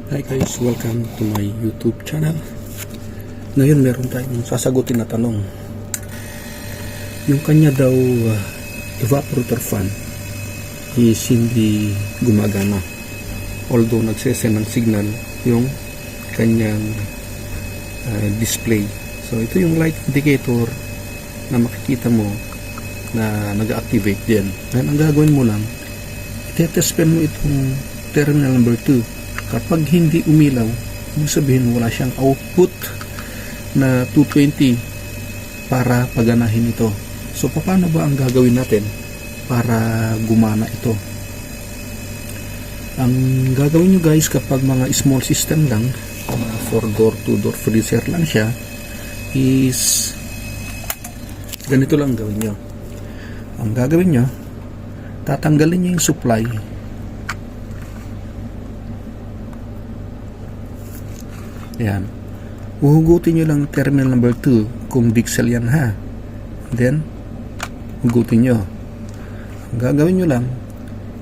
Hi guys, welcome to my YouTube channel. Ngayon meron tayong sasagutin na tanong. Yung kanya daw evaporator fan is hindi gumagana. Although nagsesend ng signal yung kanyang display. So ito yung light indicator na makikita mo na nag-activate din. Ngayon ang gagawin mo lang, itetespen mo itong terminal number 2. Kapag hindi umilaw, ibig sabihin wala siyang output na 220 para paganahin ito. So paano ba ang gagawin natin para gumana ito? Ang gagawin nyo guys, kapag mga small system lang, 4-door, 2-door freezer lang siya, is ganito lang gawin nyo. Ang gagawin nyo, tatanggalin nyo yung supply. Yan. Uhugutin nyo lang terminal number 2 kung Dixel yan ha. Then, hugutin nyo. Ang gagawin nyo lang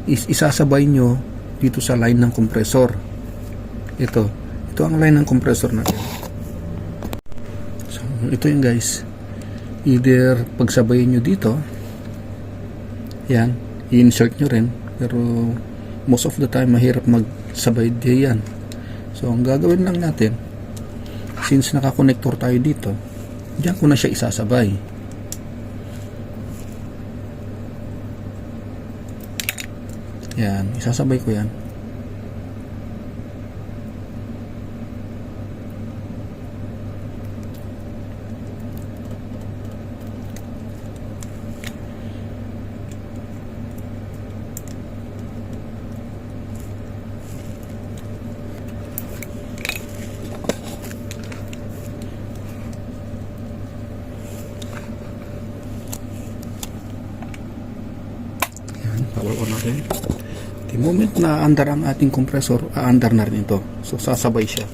is isasabay nyo dito sa line ng compressor. Ito ang line ng compressor natin. So, ito yung guys. Either pagsabayin nyo dito, yan, i-insert nyo rin. Pero most of the time mahirap magsabay diyan. So, ang gagawin lang natin, since nakakonektor tayo dito, diyan ko na siya isasabay. Yan, isasabay ko yan. Power on natin. The moment na andar ang ating compressor, aandar na rin ito. So sasabay siya.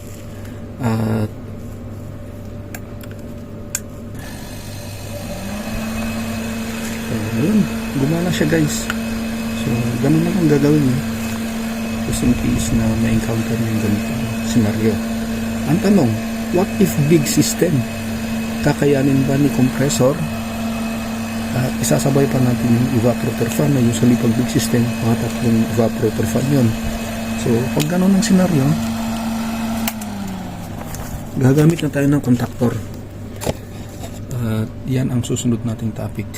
At ayun, gumana siya guys. So ganun lang ang gagawin niyo. Just in case na ma-encounter niyo yung ganitong scenario. Ang tanong, what if big system? Kakayanin ba ni compressor? At isasabay pa natin yung evaporator fan na usually pag big system, mga tatlong evaporator fan yun. So pag gano'n ang senaryo, gagamit na tayo ng contactor. At yan ang susunod nating topic.